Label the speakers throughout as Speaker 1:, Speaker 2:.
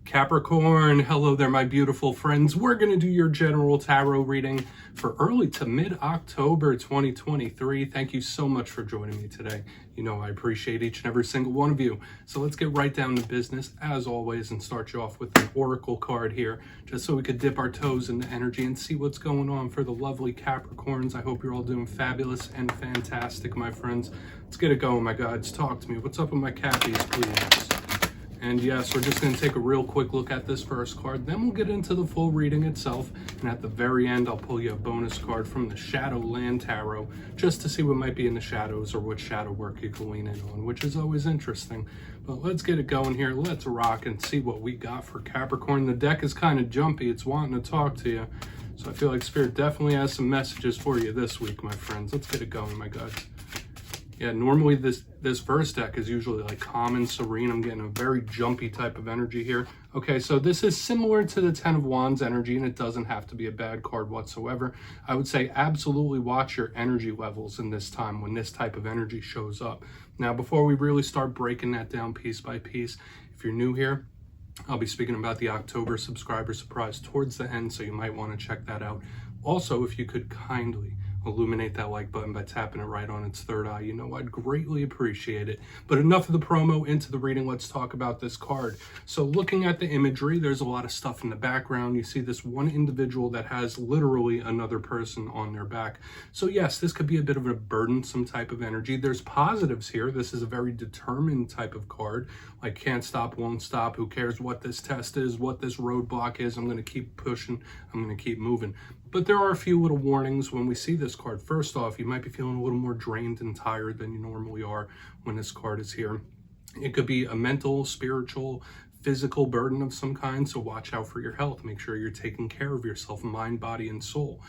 Speaker 1: Capricorn, hello there, my beautiful friends. We're going to do your general tarot reading for early to mid-October 2023. Thank you so much for joining me today. You know I appreciate each and every single one of you. So let's get right down to business, as always, and start you off with an oracle card here, just so we could dip our toes into energy and see what's going on for the lovely Capricorns. I hope you're all doing fabulous and fantastic, my friends. Let's get it going, my gods. Talk to me. What's up with my Cappies, please? And yes, we're just going to take a real quick look at this first card. Then we'll get into the full reading itself. And at the very end, I'll pull you a bonus card from the Shadowland Tarot, just to see what might be in the shadows or what shadow work you can lean in on, which is always interesting. But let's get it going here. Let's rock and see what we got for Capricorn. The deck is kind of jumpy. It's wanting to talk to you. So I feel like Spirit definitely has some messages for you this week, my friends. Let's get it going, my gods. Yeah, normally this first deck is usually like calm and serene. I'm getting a very jumpy type of energy here. Okay, so this is similar to the Ten of Wands energy, and it doesn't have to be a bad card whatsoever. I would say absolutely watch your energy levels in this time when this type of energy shows up. Now, before we really start breaking that down piece by piece, if you're new here, I'll be speaking about the October subscriber surprise towards the end, so you might want to check that out. Also, if you could kindly illuminate that like button by tapping it right on its third eye, you know I'd greatly appreciate it. But enough of the promo, into the reading. Let's talk about this card. So looking at the imagery, there's a lot of stuff in the background. You see this one individual that has literally another person on their back. So yes, this could be a bit of a burdensome type of energy. There's positives here. This is a very determined type of card, like can't stop, won't stop, who cares what this test is, what this roadblock is, I'm going to keep pushing, I'm going to keep moving. But there are a few little warnings when we see this card. First off, you might be feeling a little more drained and tired than you normally are when this card is here. It could be a mental, spiritual, physical burden of some kind, so watch out for your health. Make sure you're taking care of yourself, mind, body, and soul.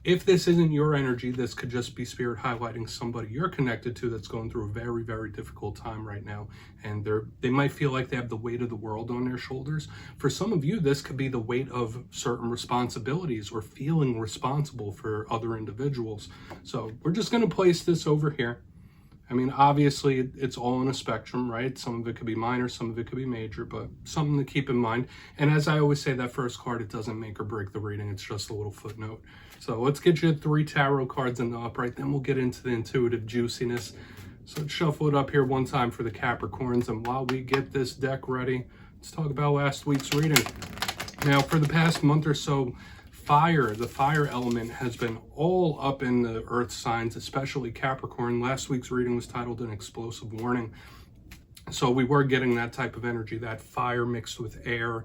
Speaker 1: If this isn't your energy, this could just be Spirit highlighting somebody you're connected to that's going through a very, very difficult time right now. And they might feel like they have the weight of the world on their shoulders. For some of you, this could be the weight of certain responsibilities or feeling responsible for other individuals. So we're just going to place this over here. I mean, obviously, it's all on a spectrum, right? Some of it could be minor, some of it could be major, but something to keep in mind. And as I always say, that first card, it doesn't make or break the reading. It's just a little footnote. So let's get you 3 tarot cards in the upright, then we'll get into the intuitive juiciness. So let's shuffle it up here one time for the Capricorns. And while we get this deck ready, let's talk about last week's reading. Now, for the past month or so, the fire element has been all up in the earth signs, especially Capricorn. Last week's reading was titled An Explosive Warning. So we were getting that type of energy, that fire mixed with air.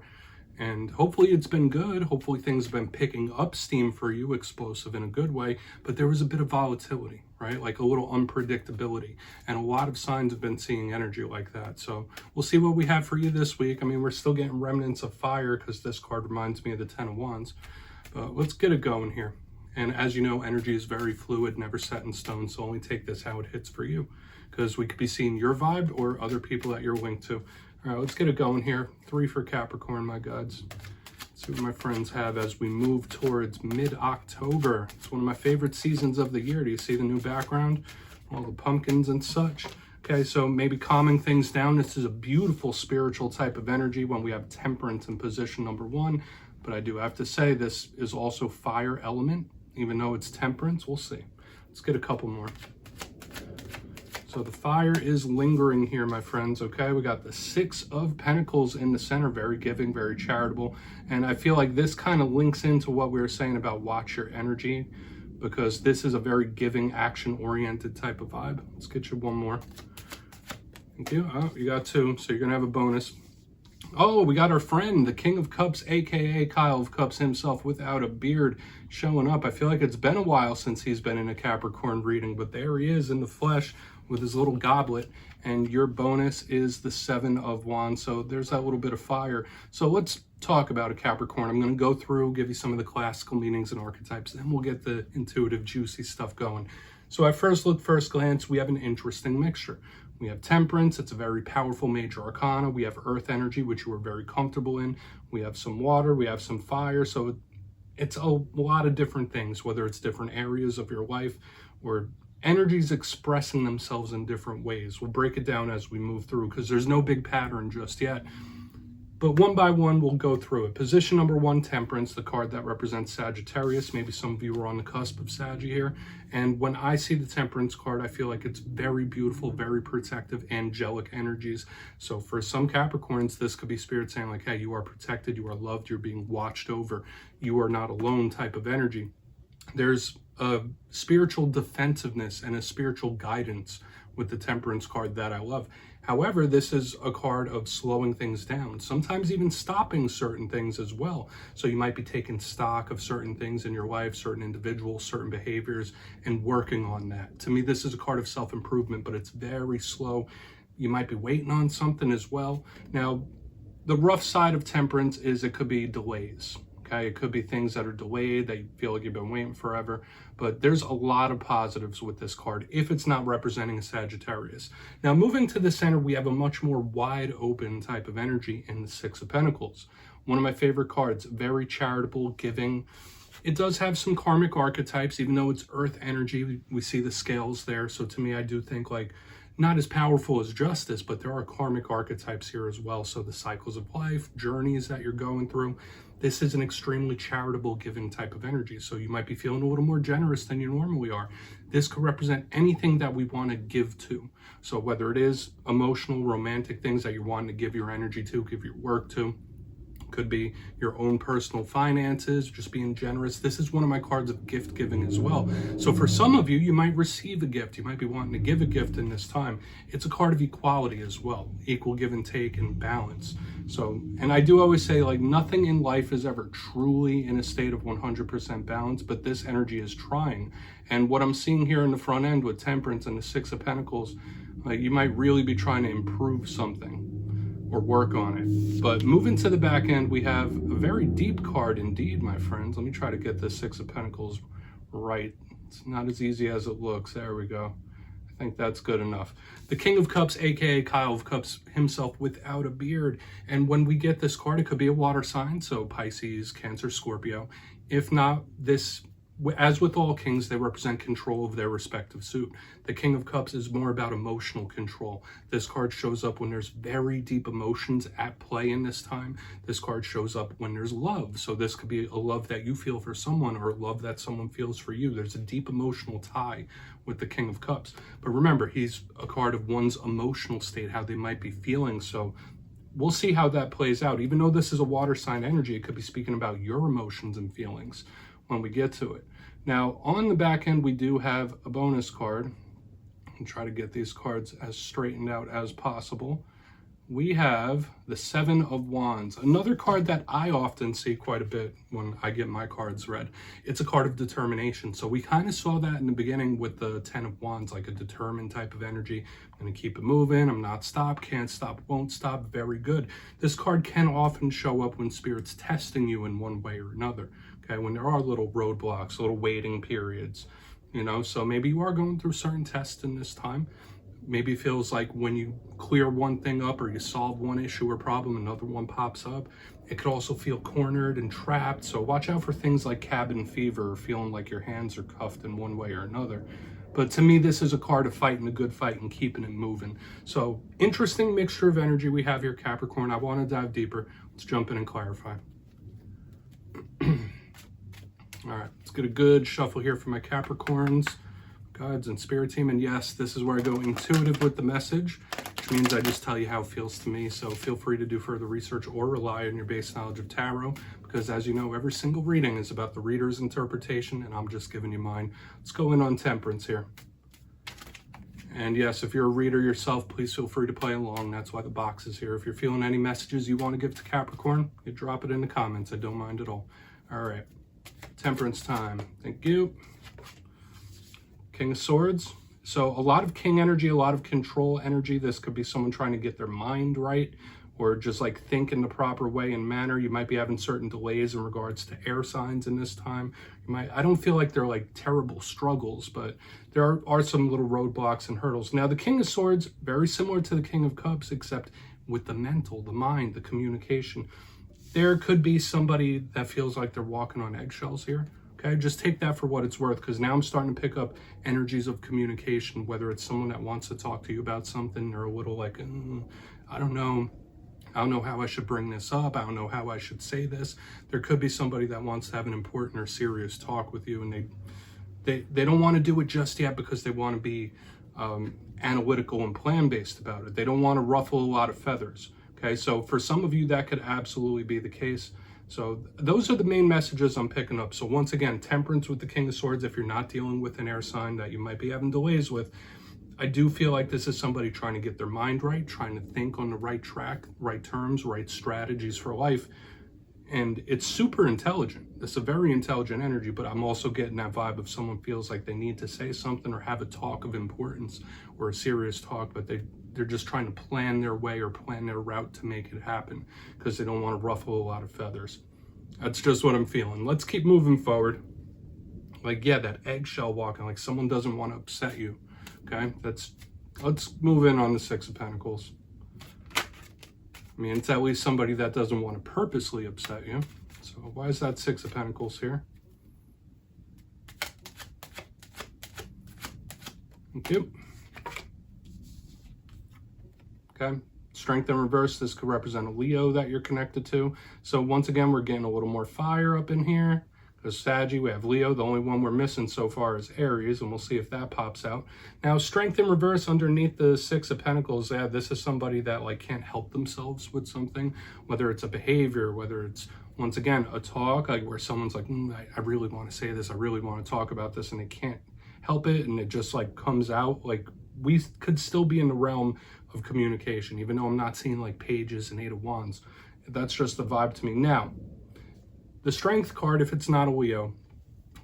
Speaker 1: And hopefully it's been good. Hopefully things have been picking up steam for you, explosive in a good way. But there was a bit of volatility, right? Like a little unpredictability. And a lot of signs have been seeing energy like that. So we'll see what we have for you this week. I mean, we're still getting remnants of fire because this card reminds me of the Ten of Wands. But let's get it going here. And as you know, energy is very fluid, never set in stone. So only take this how it hits for you, because we could be seeing your vibe or other people that you're linked to. All right, let's get it going here. 3 for Capricorn, my gods. Let's see what my friends have as we move towards mid-October. It's one of my favorite seasons of the year. Do you see the new background? All the pumpkins and such. Okay, so maybe calming things down. This is a beautiful spiritual type of energy when we have temperance in position number 1. But I do have to say this is also fire element, even though it's temperance. We'll see. Let's get a couple more. So the fire is lingering here, my friends, okay? We got the 6 of Pentacles in the center, very giving, very charitable. And I feel like this kind of links into what we were saying about watch your energy, because this is a very giving, action-oriented type of vibe. Let's get you one more. Thank you. Oh, you got 2, so you're going to have a bonus. Oh, we got our friend, the King of Cups, aka Kyle of Cups himself without a beard, showing up. I feel like it's been a while since he's been in a Capricorn reading, but there he is in the flesh with his little goblet. And your bonus is the 7 of Wands. So there's that little bit of fire. So let's talk about a Capricorn. I'm going to go through, give you some of the classical meanings and archetypes, then we'll get the intuitive, juicy stuff going. So at first look, first glance, we have an interesting mixture. We have temperance, it's a very powerful major arcana. We have earth energy, which you are very comfortable in. We have some water, we have some fire. So it's a lot of different things, whether it's different areas of your life or energies expressing themselves in different ways. We'll break it down as we move through because there's no big pattern just yet. But one by one, we'll go through it. Position number 1, Temperance, the card that represents Sagittarius. Maybe some of you are on the cusp of Sag here. And when I see the Temperance card, I feel like it's very beautiful, very protective, angelic energies. So for some Capricorns, this could be Spirit saying like, hey, you are protected, you are loved, you're being watched over, you are not alone type of energy. There's a spiritual defensiveness and a spiritual guidance with the Temperance card that I love. However, this is a card of slowing things down, sometimes even stopping certain things as well. So you might be taking stock of certain things in your life, certain individuals, certain behaviors, and working on that. To me, this is a card of self-improvement, but it's very slow. You might be waiting on something as well. Now, the rough side of Temperance is it could be delays. Okay, it could be things that are delayed, that you feel like you've been waiting forever, but there's a lot of positives with this card if it's not representing a Sagittarius. Now, moving to the center, we have a much more wide open type of energy in the Six of Pentacles. One of my favorite cards, very charitable, giving. It does have some karmic archetypes, even though it's earth energy. We see the scales there. So to me, I do think like not as powerful as justice, but there are karmic archetypes here as well. So the cycles of life, journeys that you're going through. This is an extremely charitable, giving type of energy. So you might be feeling a little more generous than you normally are. This could represent anything that we want to give to. So whether it is emotional, romantic things that you're wanting to give your energy to, give your work to, could be your own personal finances, just being generous. This is one of my cards of gift giving as well. So for some of you, you might receive a gift. You might be wanting to give a gift in this time. It's a card of equality as well, equal give and take and balance. So, and I do always say like nothing in life is ever truly in a state of 100% balance, but this energy is trying. And what I'm seeing here in the front end with Temperance and the Six of Pentacles, like you might really be trying to improve something or work on it. But moving to the back end, we have a very deep card indeed, my friends. Let me try to get the Six of Pentacles right. It's not as easy as it looks. There we go. I think that's good enough. The King of Cups, aka Kyle of Cups himself without a beard. And when we get this card, it could be a water sign, so Pisces, Cancer, Scorpio. If not, this, as with all kings, they represent control of their respective suit. The King of Cups is more about emotional control. This card shows up when there's very deep emotions at play in this time. This card shows up when there's love. So this could be a love that you feel for someone or a love that someone feels for you. There's a deep emotional tie with the King of Cups. But remember, he's a card of one's emotional state, how they might be feeling. So we'll see how that plays out. Even though this is a water sign energy, it could be speaking about your emotions and feelings when we get to it. Now, on the back end, we do have a bonus card. And try to get these cards as straightened out as possible. We have the Seven of Wands, another card that I often see quite a bit when I get my cards read. It's a card of determination. So we kind of saw that in the beginning with the Ten of Wands, like a determined type of energy. I'm going to keep it moving. I'm not stopped, can't stop, won't stop. Very good. This card can often show up when Spirit's testing you in one way or another. Okay, when there are little roadblocks, little waiting periods, you know, so maybe you are going through certain tests in this time. Maybe it feels like when you clear one thing up or you solve one issue or problem, another one pops up. It could also feel cornered and trapped. So watch out for things like cabin fever or feeling like your hands are cuffed in one way or another. But to me, this is a card of fighting a good fight and keeping it moving. So interesting mixture of energy we have here, Capricorn. I want to dive deeper. Let's jump in and clarify. All right, let's get a good shuffle here for my Capricorns, guides, and spirit team. And yes, this is where I go intuitive with the message, which means I just tell you how it feels to me. So feel free to do further research or rely on your base knowledge of tarot, because as you know, every single reading is about the reader's interpretation, and I'm just giving you mine. Let's go in on Temperance here. And yes, if you're a reader yourself, please feel free to play along. That's why the box is here. If you're feeling any messages you want to give to Capricorn, you drop it in the comments. I don't mind at all. All right. Temperance time. Thank you. King of Swords. So a lot of king energy, a lot of control energy. This could be someone trying to get their mind right or just like think in the proper way and manner. You might be having certain delays in regards to air signs in this time. I don't feel like they're like terrible struggles, but there are some little roadblocks and hurdles. Now the King of Swords, very similar to the King of Cups, except with the mental, the mind, the communication. There could be somebody that feels like they're walking on eggshells here. Okay, just take that for what it's worth, because now I'm starting to pick up energies of communication, whether it's someone that wants to talk to you about something or a little like, I don't know, I don't know how I should bring this up. I don't know how I should say this. There could be somebody that wants to have an important or serious talk with you, and they don't want to do it just yet because they want to be analytical and plan-based about it. They don't want to ruffle a lot of feathers. Okay, so for some of you, that could absolutely be the case. So those are the main messages I'm picking up. So once again, temperance with the King of Swords, if you're not dealing with an air sign that you might be having delays with, I do feel like this is somebody trying to get their mind right, trying to think on the right track, right terms, right strategies for life. And it's super intelligent. It's a very intelligent energy, but I'm also getting that vibe of someone feels like they need to say something or have a talk of importance or a serious talk, but they're just trying to plan their way or plan their route to make it happen because they don't want to ruffle a lot of feathers. That's just what I'm feeling. Let's keep moving forward. Like, yeah, that eggshell walking, like someone doesn't want to upset you. Okay, let's move in on the Six of Pentacles. I mean, it's at least somebody that doesn't want to purposely upset you. So why is that Six of Pentacles here? Thank you. Okay, Strength in reverse, this could represent a Leo that you're connected to. So once again, we're getting a little more fire up in here. Because Saggy, we have Leo. The only one we're missing so far is Aries, and we'll see if that pops out. Now, Strength in reverse underneath the Six of Pentacles, yeah, this is somebody that like can't help themselves with something, whether it's a behavior, whether it's, once again, a talk, like where someone's like, I really want to say this, I really want to talk about this, and they can't help it, and it just like comes out. Like, we could still be in the realm of communication, even though I'm not seeing like pages and Eight of Wands. That's just the vibe to me. Now, the Strength card, if it's not a Leo,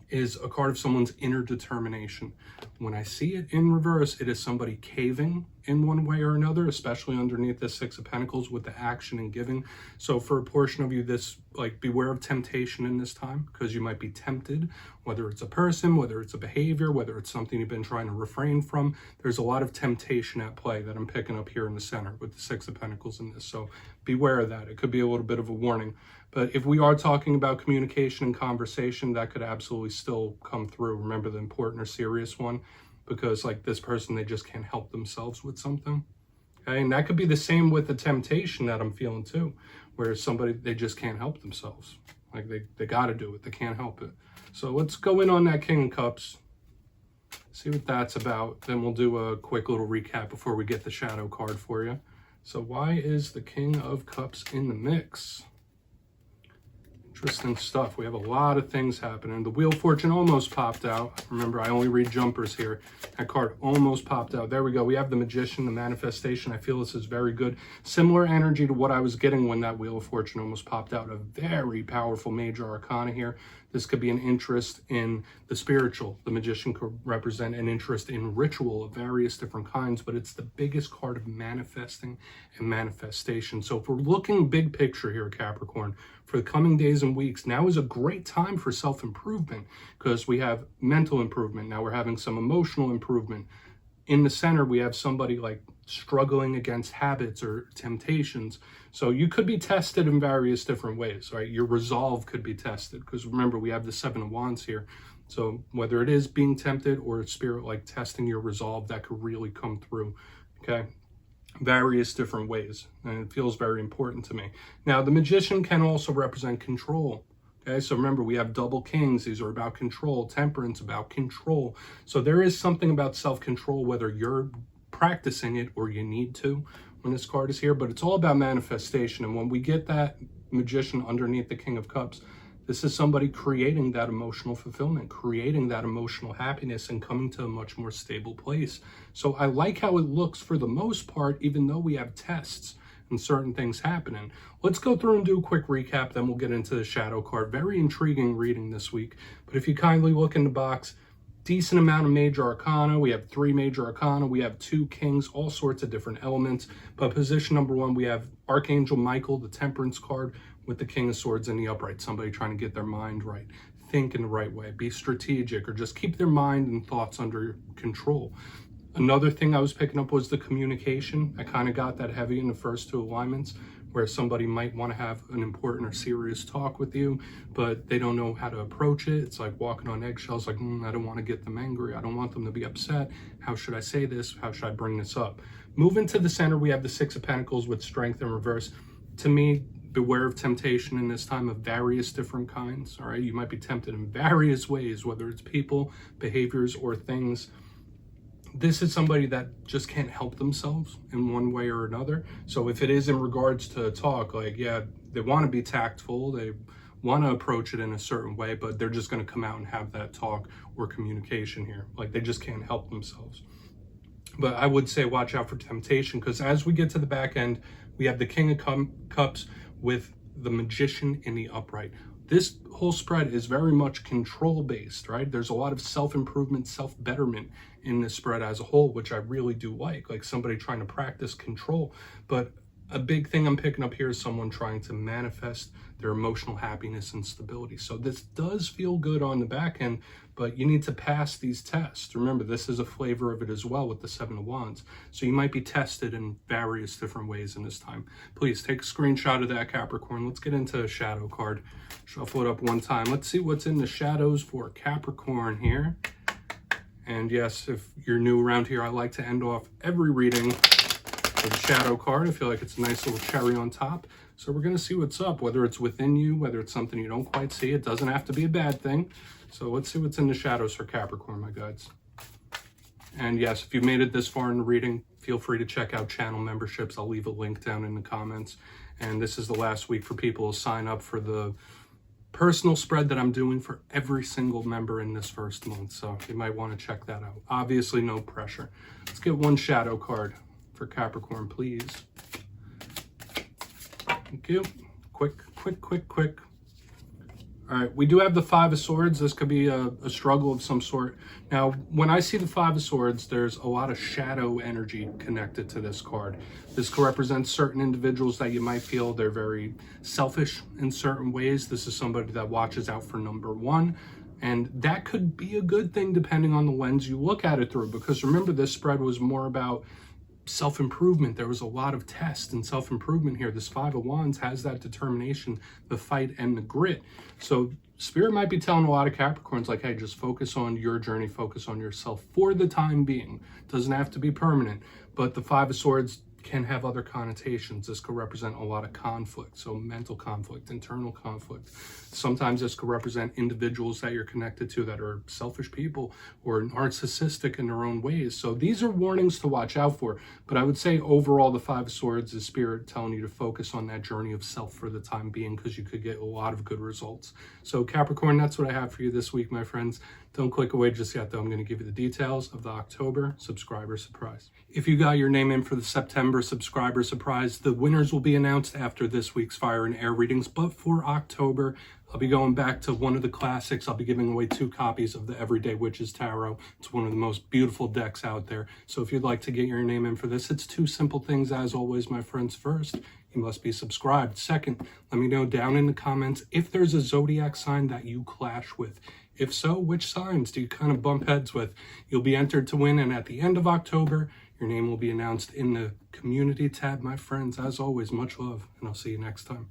Speaker 1: is a card of someone's inner determination. When I see it in reverse, it is somebody caving in one way or another, especially underneath the Six of Pentacles with the action and giving. So for a portion of you, this, like, beware of temptation in this time, because you might be tempted, whether it's a person, whether it's a behavior, whether it's something you've been trying to refrain from. There's a lot of temptation at play that I'm picking up here in the center with the Six of Pentacles in this. So beware of that. It could be a little bit of a warning. But if we are talking about communication and conversation, that could absolutely still come through. Remember the important or serious one, because like this person, they just can't help themselves with something. Okay, and that could be the same with the temptation that I'm feeling too, where somebody, they just can't help themselves. Like they got to do it. They can't help it. So let's go in on that King of Cups, see what that's about. Then we'll do a quick little recap before we get the shadow card for you. So why is the King of Cups in the mix? Interesting stuff. We have a lot of things happening. The Wheel of Fortune almost popped out. Remember, I only read jumpers here. That card almost popped out. There we go. We have the Magician, the Manifestation. I feel this is very good. Similar energy to what I was getting when that Wheel of Fortune almost popped out. A very powerful major arcana here. This could be an interest in the spiritual. The Magician could represent an interest in ritual of various different kinds, but it's the biggest card of manifesting and manifestation. So if we're looking big picture here, Capricorn, for the coming days and weeks, now is a great time for self-improvement, because we have mental improvement. Now we're having some emotional improvement. In the center, we have somebody like struggling against habits or temptations. So you could be tested in various different ways, right? Your resolve could be tested, because remember, we have the Seven of Wands here. So whether it is being tempted or spirit like testing your resolve, that could really come through, okay? Various different ways, and it feels very important to me. Now, the Magician can also represent control. Okay, so remember, we have double kings. These are about control. Temperance, about control. So there is something about self-control, whether you're practicing it or you need to when this card is here, but it's all about manifestation. And when we get that Magician underneath the King of Cups, this is somebody creating that emotional fulfillment, creating that emotional happiness, and coming to a much more stable place. So I like how it looks for the most part, even though we have tests and certain things happening. Let's go through and do a quick recap, then we'll get into the shadow card. Very intriguing reading this week. But if you kindly look in the box, decent amount of major arcana. We have 3 major arcana. We have 2 kings, all sorts of different elements. But position number 1, we have Archangel Michael, the Temperance card, with the King of Swords in the upright. Somebody trying to get their mind right, think in the right way, be strategic, or just keep their mind and thoughts under control. Another thing I was picking up was the communication. I kind of got that heavy in the first 2 alignments, where somebody might want to have an important or serious talk with you, but they don't know how to approach it. It's like walking on eggshells, like, I don't want to get them angry. I don't want them to be upset. How should I say this? How should I bring this up? Moving to the center, we have the Six of Pentacles with Strength in reverse. to me, beware of temptation in this time of various different kinds. All right, you might be tempted in various ways, whether it's people, behaviors, or things. This is somebody that just can't help themselves in one way or another. So if it is in regards to talk, like, yeah, they want to be tactful, they want to approach it in a certain way, but they're just going to come out and have that talk or communication here. Like, they just can't help themselves. But I would say watch out for temptation, because as we get to the back end, we have the King of Cups with the Magician in the upright. This whole spread is very much control based, right? There's a lot of self-improvement, self-betterment in this spread as a whole, which I really do like somebody trying to practice control. But a big thing I'm picking up here is someone trying to manifest their emotional happiness and stability. So this does feel good on the back end, but you need to pass these tests. Remember, this is a flavor of it as well with the Seven of Wands. So you might be tested in various different ways in this time. Please take a screenshot of that, Capricorn. Let's get into a shadow card. Shuffle it up one time. Let's see what's in the shadows for Capricorn here. And yes, if you're new around here, I like to end off every reading with a shadow card. I feel like it's a nice little cherry on top. So we're going to see what's up, whether it's within you, whether it's something you don't quite see. It doesn't have to be a bad thing. So let's see what's in the shadows for Capricorn, my guides. And yes, if you made it this far in the reading, feel free to check out channel memberships. I'll leave a link down in the comments. And this is the last week for people to sign up for the personal spread that I'm doing for every single member in this first month. So you might want to check that out. Obviously, no pressure. Let's get one shadow card for Capricorn, please. Thank you. Quick. All right, we do have the Five of Swords. This could be a struggle of some sort. Now, when I see the Five of Swords, there's a lot of shadow energy connected to this card. This could represent certain individuals that you might feel they're very selfish in certain ways. This is somebody that watches out for number one. And that could be a good thing depending on the lens you look at it through. Because remember, this spread was more about self-improvement. There was a lot of tests and self-improvement here. This Five of Wands has that determination, the fight, and the grit. So Spirit might be telling a lot of Capricorns, like, hey, just focus on your journey, focus on yourself for the time being. Doesn't have to be permanent. But the Five of Swords can have other connotations. This could represent a lot of conflict, so mental conflict, internal conflict. Sometimes this could represent individuals that you're connected to that are selfish people or narcissistic in their own ways. So these are warnings to watch out for. But I would say overall, the Five of Swords is Spirit telling you to focus on that journey of self for the time being, because you could get a lot of good results. So Capricorn, that's what I have for you this week, my friends. Don't click away just yet, though. I'm going to give you the details of the October subscriber surprise. If you got your name in for the September subscriber surprise, the winners will be announced after this week's Fire and Air readings. But for October, I'll be going back to one of the classics. I'll be giving away 2 copies of the Everyday Witches Tarot. It's one of the most beautiful decks out there. So if you'd like to get your name in for this, it's 2 simple things, as always, my friends. First, you must be subscribed. Second, let me know down in the comments if there's a zodiac sign that you clash with. If so, which signs do you kind of bump heads with? You'll be entered to win, and at the end of October, your name will be announced in the community tab, my friends. As always, much love, and I'll see you next time.